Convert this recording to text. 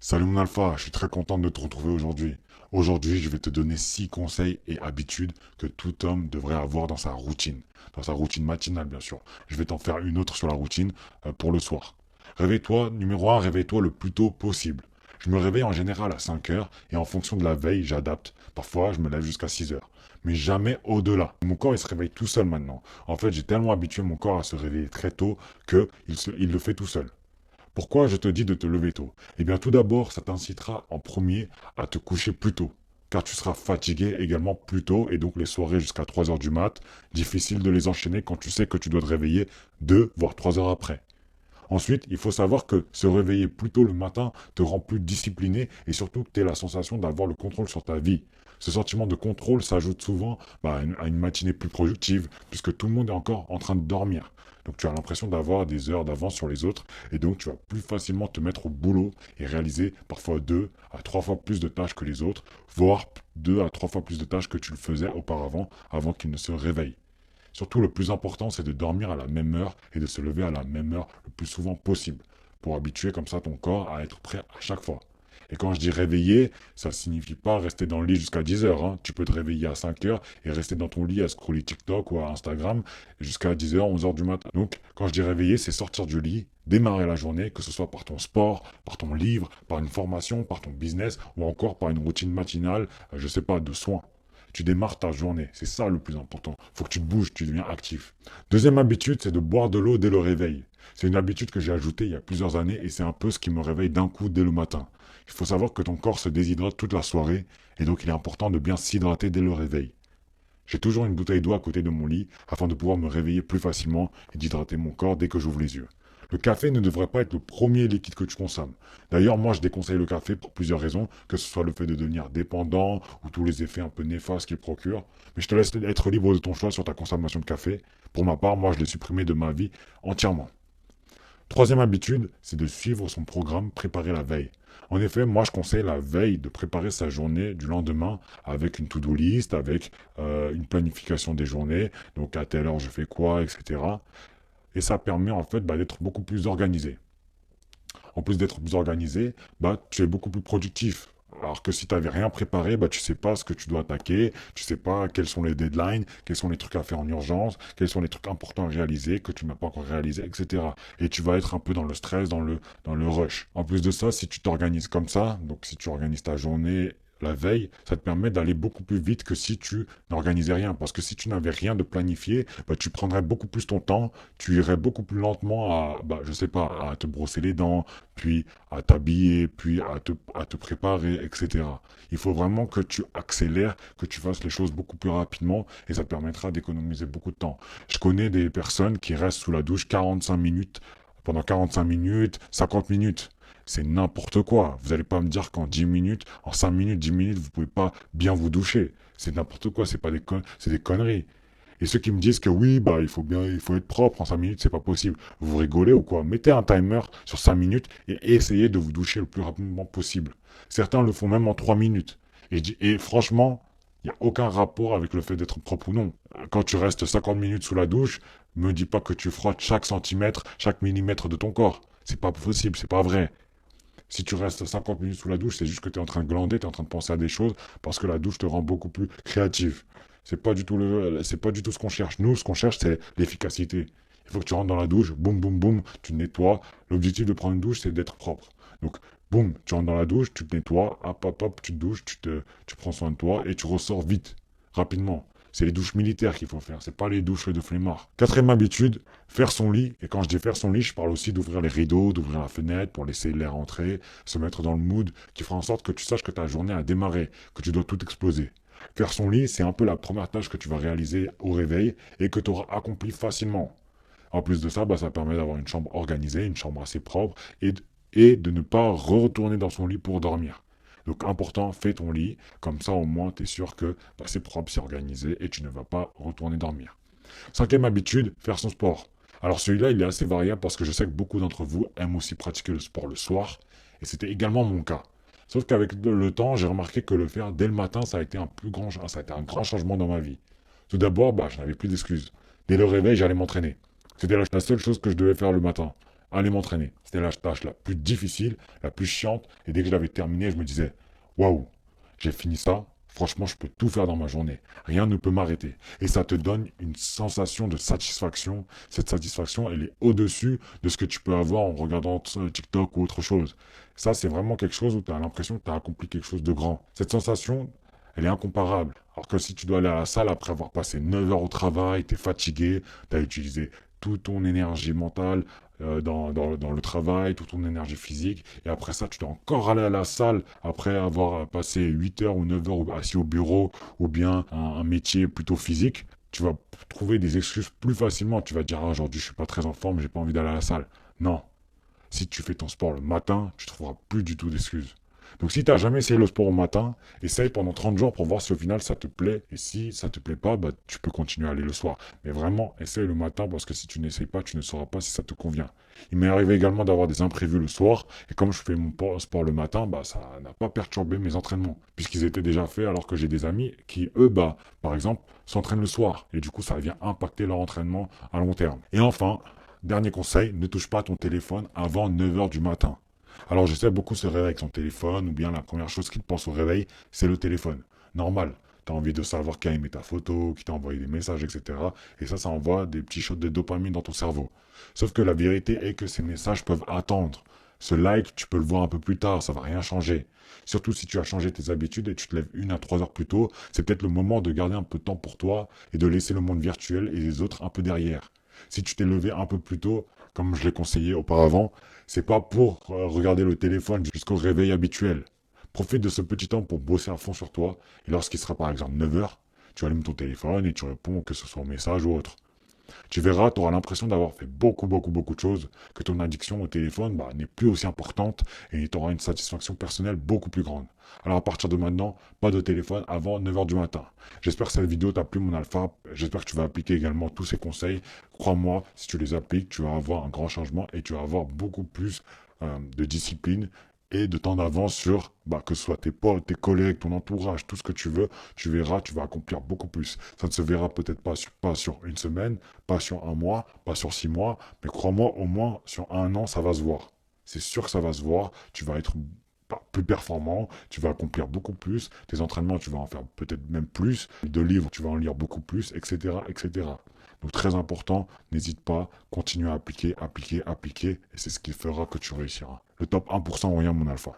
Salut mon alpha, je suis très content de te retrouver aujourd'hui. Aujourd'hui, je vais te donner 6 conseils et habitudes que tout homme devrait avoir dans sa routine. Dans sa routine matinale, bien sûr. Je vais t'en faire une autre sur la routine pour le soir. Réveille-toi, numéro un, réveille-toi le plus tôt possible. Je me réveille en général à 5 heures et en fonction de la veille, j'adapte. Parfois, je me lève jusqu'à 6 heures. Mais jamais au-delà. Mon corps, il se réveille tout seul maintenant. En fait, j'ai tellement habitué mon corps à se réveiller très tôt qu'il le fait tout seul. Pourquoi je te dis de te lever tôt? Eh bien, tout d'abord, ça t'incitera en premier à te coucher plus tôt, car tu seras fatigué également plus tôt, et donc les soirées jusqu'à 3 heures du mat, difficile de les enchaîner quand tu sais que tu dois te réveiller 2 voire 3 heures après. Ensuite, il faut savoir que se réveiller plus tôt le matin te rend plus discipliné et surtout que tu as la sensation d'avoir le contrôle sur ta vie. Ce sentiment de contrôle s'ajoute souvent à une matinée plus productive puisque tout le monde est encore en train de dormir. Donc tu as l'impression d'avoir des heures d'avance sur les autres et donc tu vas plus facilement te mettre au boulot et réaliser parfois 2 à 3 fois plus de tâches que les autres, voire 2 à 3 fois plus de tâches que tu le faisais auparavant avant qu'ils ne se réveillent. Surtout, le plus important, c'est de dormir à la même heure et de se lever à la même heure le plus souvent possible, pour habituer comme ça ton corps à être prêt à chaque fois. Et quand je dis réveiller, ça ne signifie pas rester dans le lit jusqu'à 10 heures, hein. Tu peux te réveiller à 5 heures et rester dans ton lit à scroller TikTok ou à Instagram jusqu'à 10 heures, 11 heures du matin. Donc, quand je dis réveiller, c'est sortir du lit, démarrer la journée, que ce soit par ton sport, par ton livre, par une formation, par ton business ou encore par une routine matinale, je sais pas, de soins. Tu démarres ta journée. C'est ça le plus important. Faut que tu te bouges, tu deviens actif. Deuxième habitude, c'est de boire de l'eau dès le réveil. C'est une habitude que j'ai ajoutée il y a plusieurs années et c'est un peu ce qui me réveille d'un coup dès le matin. Il faut savoir que ton corps se déshydrate toute la soirée et donc il est important de bien s'hydrater dès le réveil. J'ai toujours une bouteille d'eau à côté de mon lit afin de pouvoir me réveiller plus facilement et d'hydrater mon corps dès que j'ouvre les yeux. Le café ne devrait pas être le premier liquide que tu consommes. D'ailleurs, moi, je déconseille le café pour plusieurs raisons, que ce soit le fait de devenir dépendant ou tous les effets un peu néfastes qu'il procure. Mais je te laisse être libre de ton choix sur ta consommation de café. Pour ma part, moi, je l'ai supprimé de ma vie entièrement. Troisième habitude, c'est de suivre son programme préparé la veille. En effet, moi je conseille la veille de préparer sa journée du lendemain avec une to-do list, avec une planification des journées, donc à telle heure je fais quoi, etc. Et ça permet en fait d'être beaucoup plus organisé. En plus d'être plus organisé, tu es beaucoup plus productif. Alors que si tu n'avais rien préparé, tu sais pas ce que tu dois attaquer, tu sais pas quels sont les deadlines, quels sont les trucs à faire en urgence, quels sont les trucs importants à réaliser que tu n'as pas encore réalisé, etc. Et tu vas être un peu dans le stress, dans le rush. En plus de ça, si tu t'organises comme ça, donc si tu organises ta journée la veille, ça te permet d'aller beaucoup plus vite que si tu n'organisais rien. Parce que si tu n'avais rien de planifié, tu prendrais beaucoup plus ton temps, tu irais beaucoup plus lentement je sais pas, à te brosser les dents, puis à t'habiller, puis à te préparer, etc. Il faut vraiment que tu accélères, que tu fasses les choses beaucoup plus rapidement et ça te permettra d'économiser beaucoup de temps. Je connais des personnes qui restent sous la douche 45 minutes, pendant 45 minutes, 50 minutes. C'est n'importe quoi. Vous n'allez pas me dire qu'en 10 minutes, en 5 minutes, 10 minutes, vous pouvez pas bien vous doucher. C'est n'importe quoi, c'est des conneries. Et ceux qui me disent que oui, il faut être propre en 5 minutes, c'est pas possible. Vous rigolez ou quoi? Mettez un timer sur 5 minutes et essayez de vous doucher le plus rapidement possible. Certains le font même en 3 minutes. Et franchement, il n'y a aucun rapport avec le fait d'être propre ou non. Quand tu restes 50 minutes sous la douche, me dis pas que tu frottes chaque centimètre, chaque millimètre de ton corps. C'est pas possible, c'est pas vrai. Si tu restes 50 minutes sous la douche, c'est juste que tu es en train de glander, tu es en train de penser à des choses, parce que la douche te rend beaucoup plus créatif. C'est pas du tout ce qu'on cherche. Nous, ce qu'on cherche, c'est l'efficacité. Il faut que tu rentres dans la douche, boum, boum, boum, tu te nettoies. L'objectif de prendre une douche, c'est d'être propre. Donc, boum, tu rentres dans la douche, tu te nettoies, hop, hop, hop, tu te douches, tu prends soin de toi et tu ressors vite, rapidement. C'est les douches militaires qu'il faut faire, c'est pas les douches de flemmard. Quatrième habitude, faire son lit. Et quand je dis faire son lit, je parle aussi d'ouvrir les rideaux, d'ouvrir la fenêtre pour laisser l'air entrer, se mettre dans le mood qui fera en sorte que tu saches que ta journée a démarré, que tu dois tout exploser. Faire son lit, c'est un peu la première tâche que tu vas réaliser au réveil et que tu auras accompli facilement. En plus de ça, ça permet d'avoir une chambre organisée, une chambre assez propre et de ne pas retourner dans son lit pour dormir. Donc important, fais ton lit, comme ça au moins tu es sûr que c'est propre, c'est organisé et tu ne vas pas retourner dormir. Cinquième habitude, faire son sport. Alors celui-là, il est assez variable parce que je sais que beaucoup d'entre vous aiment aussi pratiquer le sport le soir et c'était également mon cas. Sauf qu'avec le temps, j'ai remarqué que le faire dès le matin, ça a été un grand changement dans ma vie. Tout d'abord, je n'avais plus d'excuses. Dès le réveil, j'allais m'entraîner. C'était la seule chose que je devais faire le matin. aller m'entraîner. C'était la tâche la plus difficile, la plus chiante. Et dès que je l'avais terminée, je me disais, waouh, j'ai fini ça. Franchement, je peux tout faire dans ma journée. Rien ne peut m'arrêter. Et ça te donne une sensation de satisfaction. Cette satisfaction, elle est au-dessus de ce que tu peux avoir en regardant TikTok ou autre chose. Ça, c'est vraiment quelque chose où tu as l'impression que tu as accompli quelque chose de grand. Cette sensation, elle est incomparable. Alors que si tu dois aller à la salle après avoir passé 9 heures au travail, tu es fatigué, tu as utilisé toute ton énergie mentale dans le travail, toute ton énergie physique, et après ça, tu dois encore aller à la salle après avoir passé 8 heures ou 9 heures assis au bureau, ou bien un métier plutôt physique, tu vas trouver des excuses plus facilement. Tu vas dire, ah, aujourd'hui, je suis pas très en forme, j'ai pas envie d'aller à la salle. Non. Si tu fais ton sport le matin, tu trouveras plus du tout d'excuses. Donc si tu n'as jamais essayé le sport au matin, essaye pendant 30 jours pour voir si au final ça te plaît. Et si ça te plaît pas, bah, tu peux continuer à aller le soir. Mais vraiment, essaye le matin parce que si tu n'essayes pas, tu ne sauras pas si ça te convient. Il m'est arrivé également d'avoir des imprévus le soir. Et comme je fais mon sport le matin, bah, ça n'a pas perturbé mes entraînements. Puisqu'ils étaient déjà faits alors que j'ai des amis qui, eux, bah, par exemple, s'entraînent le soir. Et du coup, ça vient impacter leur entraînement à long terme. Et enfin, dernier conseil, ne touche pas à ton téléphone avant 9 heures du matin. Alors je sais, beaucoup se réveillent avec son téléphone, ou bien la première chose qu'ils pensent au réveil, c'est le téléphone. Normal, tu as envie de savoir qui a aimé ta photo, qui t'a envoyé des messages, etc. Et ça envoie des petits shots de dopamine dans ton cerveau. Sauf que la vérité est que ces messages peuvent attendre. Ce like, tu peux le voir un peu plus tard, ça va rien changer. Surtout si tu as changé tes habitudes et tu te lèves 1 à 3 heures plus tôt, c'est peut-être le moment de garder un peu de temps pour toi et de laisser le monde virtuel et les autres un peu derrière. Si tu t'es levé un peu plus tôt, comme je l'ai conseillé auparavant, c'est pas pour regarder le téléphone jusqu'au réveil habituel. Profite de ce petit temps pour bosser à fond sur toi. Et lorsqu'il sera par exemple 9 heures, tu allumes ton téléphone et tu réponds, que ce soit au message ou autre. Tu verras, tu auras l'impression d'avoir fait beaucoup de choses, que ton addiction au téléphone bah, n'est plus aussi importante et tu auras une satisfaction personnelle beaucoup plus grande. Alors à partir de maintenant, pas de téléphone avant 9 heures du matin. J'espère que cette vidéo t'a plu mon alpha, j'espère que tu vas appliquer également tous ces conseils. Crois-moi, si tu les appliques, tu vas avoir un grand changement et tu vas avoir beaucoup plus de discipline et de temps d'avance sur, bah, que ce soit tes potes, tes collègues, ton entourage, tout ce que tu veux, tu verras, tu vas accomplir beaucoup plus. Ça ne se verra peut-être pas sur une semaine, pas sur un mois, pas sur 6 mois, mais crois-moi, au moins sur un an, ça va se voir. C'est sûr que ça va se voir, tu vas être bah, plus performant, tu vas accomplir beaucoup plus, tes entraînements, tu vas en faire peut-être même plus, de livres, tu vas en lire beaucoup plus, etc., etc. Donc très important, n'hésite pas, continue à appliquer, et c'est ce qui fera que tu réussiras. Le top 1% revient mon alpha.